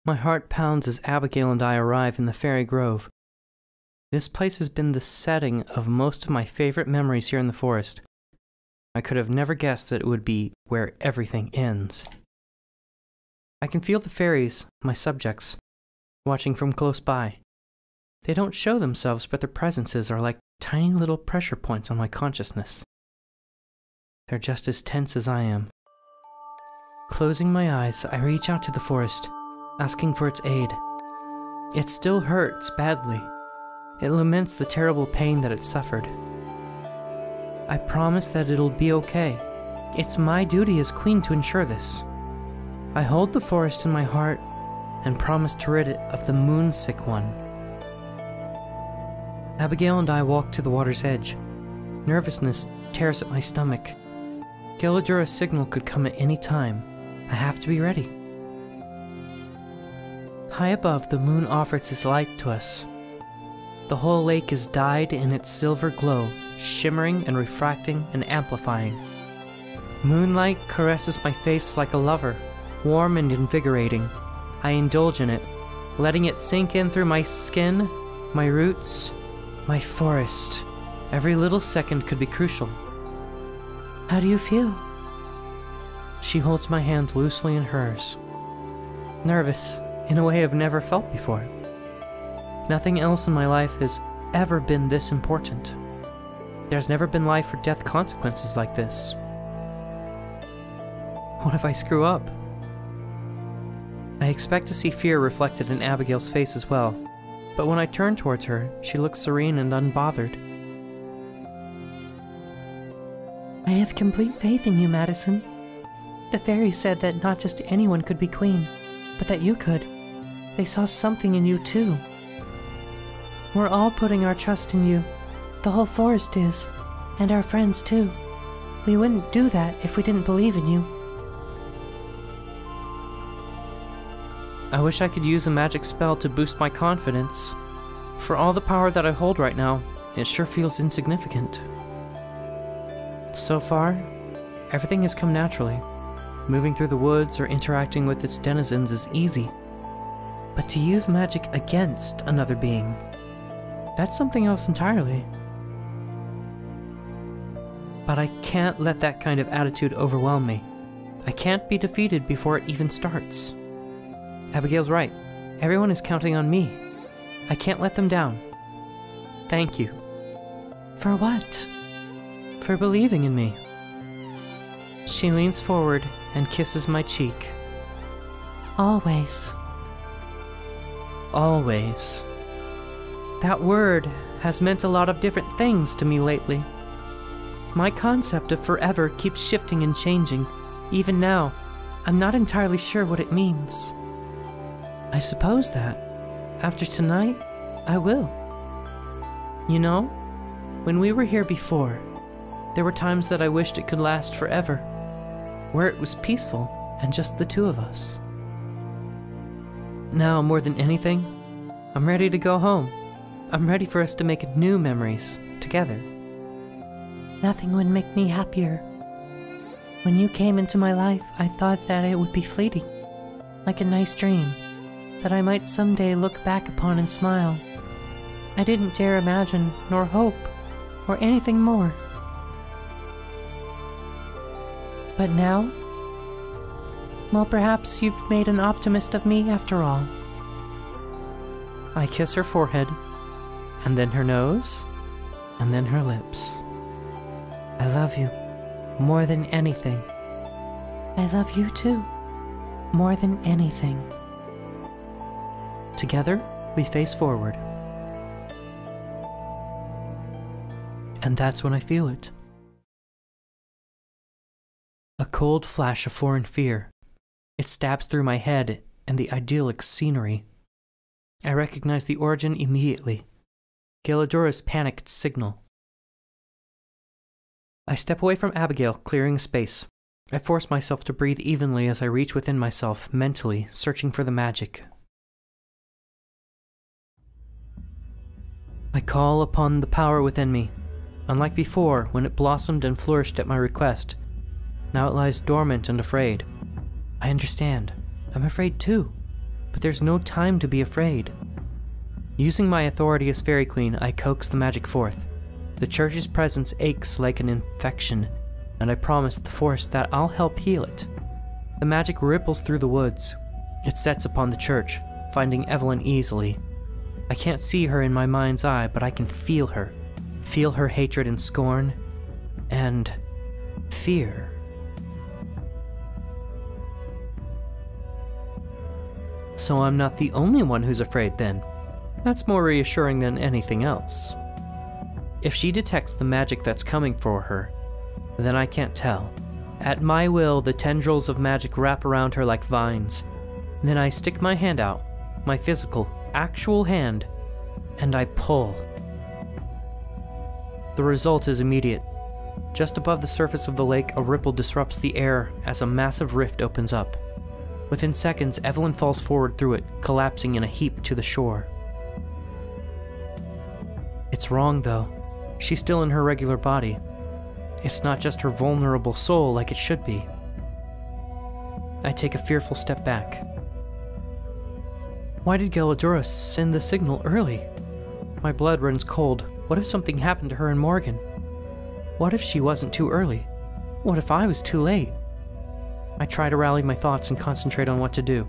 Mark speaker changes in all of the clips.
Speaker 1: My heart pounds as Abigail and I arrive in the fairy grove. This place has been the setting of most of my favorite memories here in the forest. I could have never guessed that it would be where everything ends. I can feel the fairies, my subjects, watching from close by. They don't show themselves, but their presences are like tiny little pressure points on my consciousness. They're just as tense as I am. Closing my eyes, I reach out to the forest, asking for its aid. It still hurts badly. It laments the terrible pain that it suffered. I promise that it'll be okay. It's my duty as queen to ensure this. I hold the forest in my heart and promise to rid it of the moon-sick one. Abigail and I walk to the water's edge. Nervousness tears at my stomach. Gilladura's signal could come at any time. I have to be ready. High above, the moon offers its light to us. The whole lake is dyed in its silver glow, shimmering and refracting and amplifying. Moonlight caresses my face like a lover, warm and invigorating. I indulge in it, letting it sink in through my skin, my roots, my forest. Every little second could be crucial. How do you feel? She holds my hand loosely in hers. Nervous, in a way I've never felt before. Nothing else in my life has ever been this important. There's never been life or death consequences like this. What if I screw up? I expect to see fear reflected in Abigail's face as well, but when I turn towards her, she looks serene and unbothered. I have complete faith in you, Madison. The fairies said that not just anyone could be queen, but that you could. They saw something in you too. We're all putting our trust in you. The whole forest is, and our friends too. We wouldn't do that if we didn't believe in you. I wish I could use a magic spell to boost my confidence. For all the power that I hold right now, it sure feels insignificant. So far, everything has come naturally. Moving through the woods or interacting with its denizens is easy. But to use magic against another being, that's something else entirely. But I can't let that kind of attitude overwhelm me. I can't be defeated before it even starts. Abigail's right. Everyone is counting on me. I can't let them down. Thank you. For what? For believing in me. She leans forward and kisses my cheek. Always. Always. That word has meant a lot of different things to me lately. My concept of forever keeps shifting and changing. Even now, I'm not entirely sure what it means. I suppose that, after tonight, I will. You know, when we were here before, there were times that I wished it could last forever, where it was peaceful and just the two of us. Now, more than anything, I'm ready to go home. I'm ready for us to make new memories, together. Nothing would make me happier. When you came into my life, I thought that it would be fleeting, like a nice dream, that I might someday look back upon and smile. I didn't dare imagine, nor hope, or anything more. But now? Well, perhaps you've made an optimist of me after all. I kiss her forehead, and then her nose, and then her lips. I love you, more than anything. I love you too, more than anything. Together, we face forward. And that's when I feel it. A cold flash of foreign fear. It stabs through my head and the idyllic scenery. I recognize the origin immediately. Gilladura's panicked signal. I step away from Abigail, clearing space. I force myself to breathe evenly as I reach within myself, mentally, searching for the magic. I call upon the power within me. Unlike before, when it blossomed and flourished at my request, now it lies dormant and afraid. I understand. I'm afraid too. but there's no time to be afraid. Using my authority as Fairy Queen, I coax the magic forth. The church's presence aches like an infection, and I promise the forest that I'll help heal it. The magic ripples through the woods. It sets upon the church, finding Evelyn easily. I can't see her in my mind's eye, but I can feel her. Feel her hatred and scorn, and fear. So I'm not the only one who's afraid then. That's more reassuring than anything else. If she detects the magic that's coming for her, then I can't tell. At my will, the tendrils of magic wrap around her like vines. Then I stick my hand out, my physical, actual hand, and I pull. The result is immediate. Just above the surface of the lake, a ripple disrupts the air as a massive rift opens up. Within seconds, Evelyn falls forward through it, collapsing in a heap to the shore. It's wrong, though. She's still in her regular body. It's not just her vulnerable soul like it should be. I take a fearful step back. Why did Galadora send the signal early? My blood runs cold. What if something happened to her and Morgan? What if she wasn't too early? What if I was too late? I try to rally my thoughts and concentrate on what to do.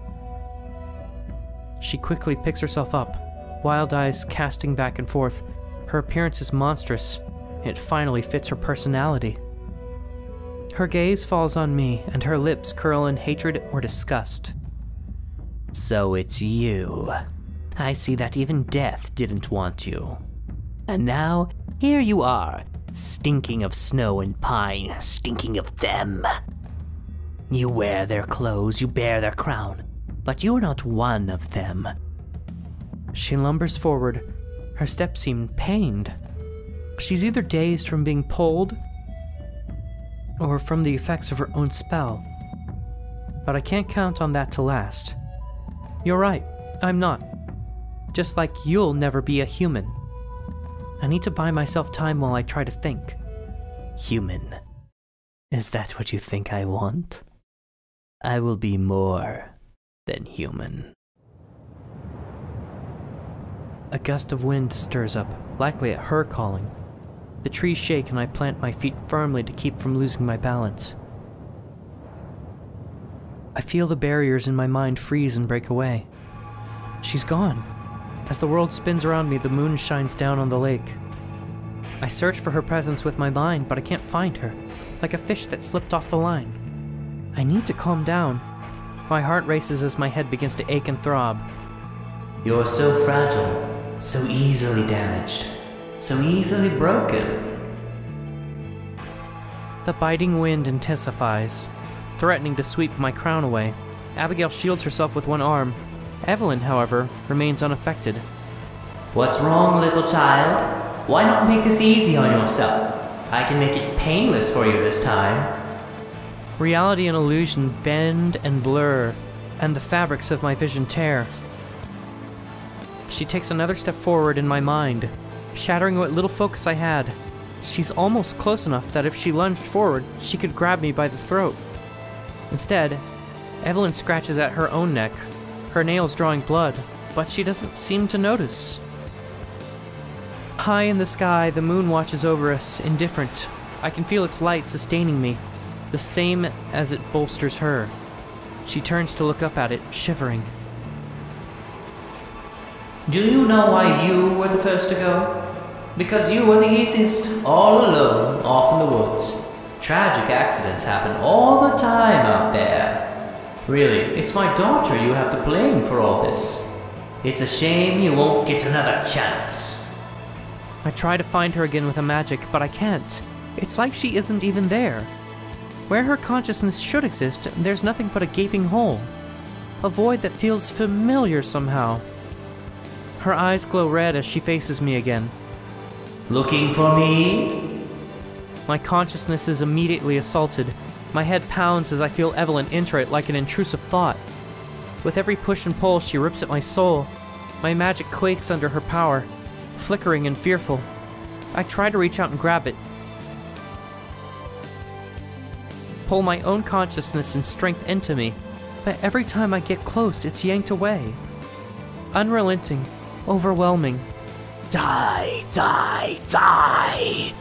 Speaker 1: She quickly picks herself up, wild eyes casting back and forth. Her appearance is monstrous. It finally fits her personality. Her gaze falls on me, and her lips curl in hatred or disgust. So it's you. I see that even death didn't want you. And now, here you are, stinking of snow and pine, stinking of them. You wear their clothes, you bear their crown, but you are not one of them. She lumbers forward. Her steps seem pained. She's either dazed from being pulled, or from the effects of her own spell. But I can't count on that to last. You're right, I'm not. Just like you'll never be a human. I need to buy myself time while I try to think. Human. Is that what you think I want? I will be more than human. A gust of wind stirs up, likely at her calling. The trees shake and I plant my feet firmly to keep from losing my balance. I feel the barriers in my mind freeze and break away. She's gone. As the world spins around me, the moon shines down on the lake. I search for her presence with my mind, but I can't find her, like a fish that slipped off the line. I need to calm down. My heart races as my head begins to ache and throb. You're so fragile, so easily damaged, so easily broken. The biting wind intensifies, threatening to sweep my crown away. Abigail shields herself with one arm. Evelyn, however, remains unaffected. What's wrong, little child? Why not make this easy on yourself? I can make it painless for you this time. Reality and illusion bend and blur, and the fabrics of my vision tear. She takes another step forward in my mind, shattering what little focus I had. She's almost close enough that if she lunged forward, she could grab me by the throat. Instead, Evelyn scratches at her own neck, her nails drawing blood, but she doesn't seem to notice. High in the sky, the moon watches over us, indifferent. I can feel its light sustaining me, the same as it bolsters her. She turns to look up at it, shivering. Do you know why you were the first to go? Because you were the easiest, all alone, off in the woods. Tragic accidents happen all the time out there. Really, it's my daughter you have to blame for all this. It's a shame you won't get another chance. I try to find her again with a magic, but I can't. It's like she isn't even there. Where her consciousness should exist, there's nothing but a gaping hole. A void that feels familiar somehow. Her eyes glow red as she faces me again. Looking for me? My consciousness is immediately assaulted. My head pounds as I feel Evelyn enter it like an intrusive thought. With every push and pull, she rips at my soul. My magic quakes under her power, flickering and fearful. I try to reach out and grab it. Pull my own consciousness and strength into me. but every time I get close, it's yanked away. Unrelenting, overwhelming. Die, die, die!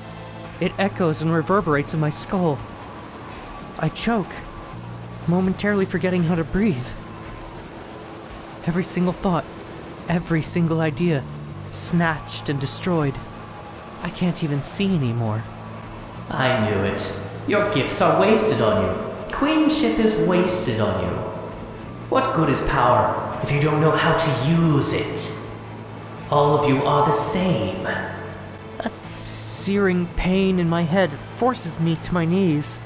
Speaker 1: It echoes and reverberates in my skull. I choke, momentarily forgetting how to breathe. Every single thought, every single idea, snatched and destroyed. I can't even see anymore.
Speaker 2: I knew it. Your gifts are wasted on you. Queenship is wasted on you. What good is power if you don't know how to use it? All of you are the same.
Speaker 1: A searing pain in my head forces me to my knees.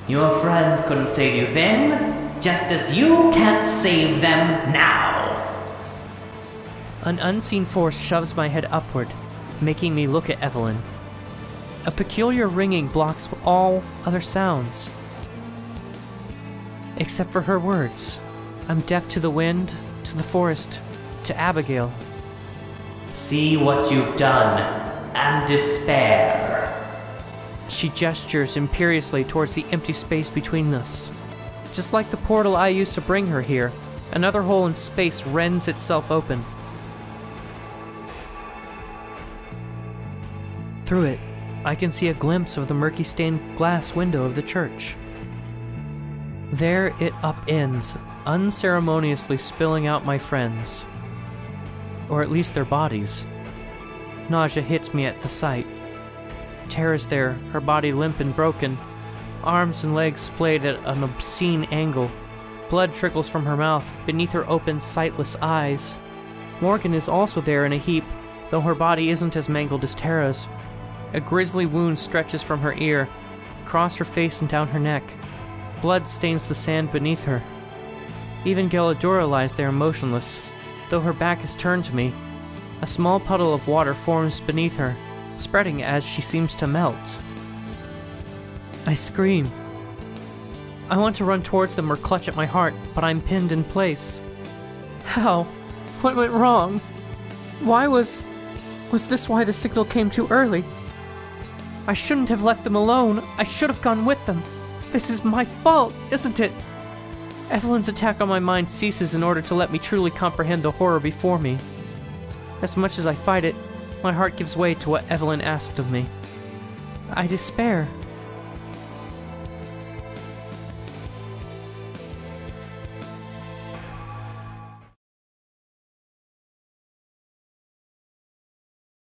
Speaker 2: Your friends couldn't save you then, just as you can't save them now.
Speaker 1: An unseen force shoves my head upward, making me look at Evelyn. A peculiar ringing blocks all other sounds. Except for her words. I'm deaf to the wind, to the forest, to Abigail.
Speaker 2: See what you've done, and despair.
Speaker 1: She gestures imperiously towards the empty space between us. Just like the portal I used to bring her here, another hole in space rends itself open. Through it, I can see a glimpse of the murky stained glass window of the church. There it upends, unceremoniously spilling out my friends. Or at least their bodies. Nausea hits me at the sight. Tara's there, her body limp and broken, arms and legs splayed at an obscene angle. Blood trickles from her mouth, beneath her open, sightless eyes. Morgan is also there in a heap, though her body isn't as mangled as Tara's. A grisly wound stretches from her ear, across her face and down her neck. Blood stains the sand beneath her. Even Geladora lies there motionless, though her back is turned to me. A small puddle of water forms beneath her, spreading as she seems to melt. I scream. I want to run towards them or clutch at my heart, but I'm pinned in place. How? What went wrong? Why was this why the signal came too early? I shouldn't have left them alone. I should have gone with them. This is my fault, isn't it? Evelyn's attack on my mind ceases in order to let me truly comprehend the horror before me. As much as I fight it, my heart gives way to what Evelyn asked of me. I despair.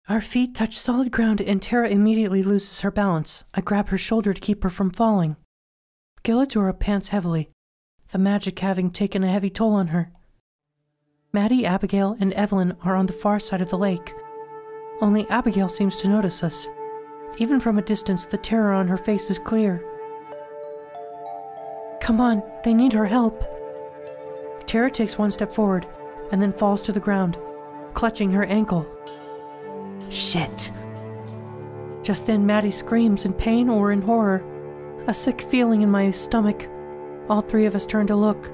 Speaker 1: Our feet touch solid ground and Tara immediately loses her balance. I grab her shoulder to keep her from falling. Geladora pants heavily, the magic having taken a heavy toll on her. Maddie, Abigail, and Evelyn are on the far side of the lake. Only Abigail seems to notice us. Even from a distance, the terror on her face is clear. Come on, they need our help. Tara takes one step forward, and then falls to the ground, clutching her ankle. Shit! Just then Maddie screams in pain or in horror. A sick feeling in my stomach. All three of us turn to look,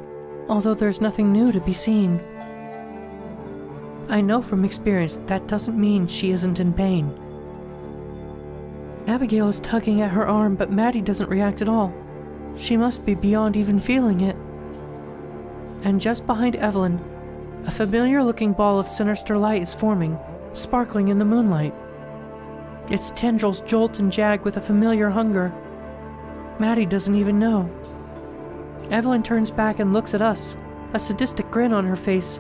Speaker 1: although there's nothing new to be seen. I know from experience that doesn't mean she isn't in pain. Abigail is tugging at her arm, but Maddie doesn't react at all. She must be beyond even feeling it. And just behind Evelyn, a familiar-looking ball of sinister light is forming, sparkling in the moonlight. Its tendrils jolt and jag with a familiar hunger. Maddie doesn't even know. Evelyn turns back and looks at us, a sadistic grin on her face.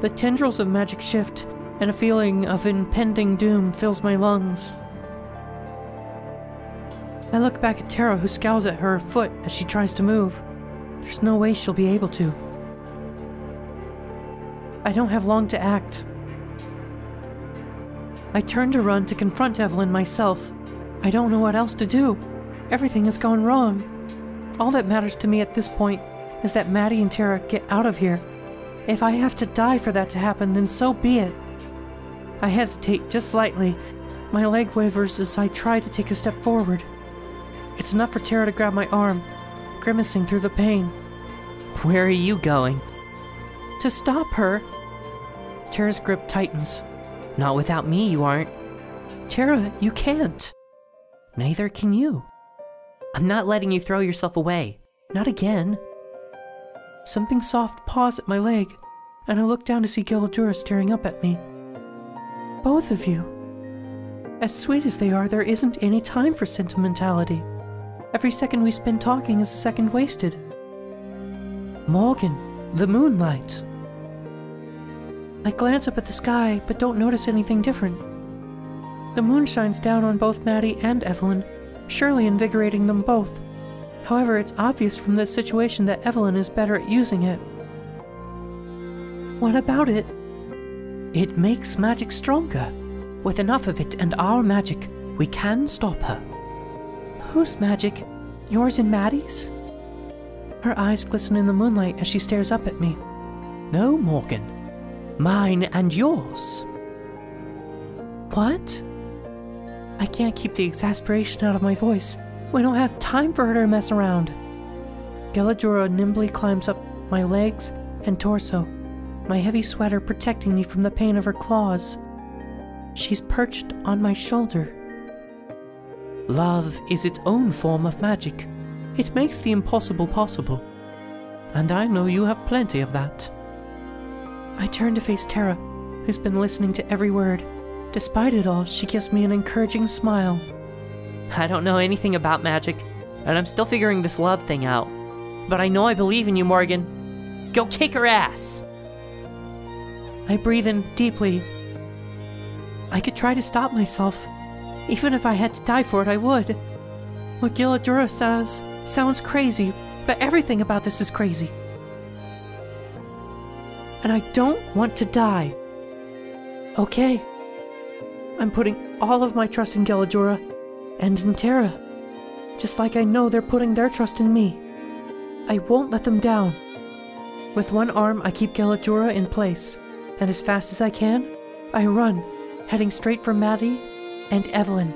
Speaker 1: The tendrils of magic shift, and a feeling of impending doom fills my lungs. I look back at Tara, who scowls at her foot as she tries to move. There's no way she'll be able to. I don't have long to act. I turn to run to confront Evelyn myself. I don't know what else to do. Everything has gone wrong. All that matters to me at this point is that Maddie and Tara get out of here. If I have to die for that to happen, then so be it. I hesitate just slightly. My leg wavers as I try to take a step forward. It's enough for Tara to grab my arm, grimacing through the pain. Where are you going? To stop her. Tara's grip tightens. Not without me, you aren't. Tara, you can't. Neither can you. I'm not letting you throw yourself away. Not again. Something soft paws at my leg, and I look down to see Gilladura staring up at me. Both of you. As sweet as they are, there isn't any time for sentimentality. Every second we spend talking is a second wasted. Morgan, the moonlight. I glance up at the sky, but don't notice anything different. The moon shines down on both Maddie and Evelyn, surely invigorating them both. However, it's obvious from this situation that Evelyn is better at using it. What about it? It makes magic stronger. With enough of it and our magic, we can stop her. Whose magic? Yours and Maddie's? Her eyes glisten in the moonlight as she stares up at me. No, Morgan. Mine and yours. What? I can't keep the exasperation out of my voice. We don't have time for her to mess around. Gilladura nimbly climbs up my legs and torso, my heavy sweater protecting me from the pain of her claws. She's perched on my shoulder. Love is its own form of magic. It makes the impossible possible. And I know you have plenty of that. I turn to face Tara, who's been listening to every word. Despite it all, she gives me an encouraging smile. I don't know anything about magic, and I'm still figuring this love thing out. But I know I believe in you, Morgan. Go kick her ass! I breathe in deeply. I could try to stop myself. Even if I had to die for it, I would. What Gilladura says sounds crazy, but everything about this is crazy. And I don't want to die. Okay. I'm putting all of my trust in Gilladura and in Tara, just like I know they're putting their trust in me. I won't let them down. With one arm, I keep Gilladura in place, and as fast as I can, I run, heading straight for Maddie and Evelyn.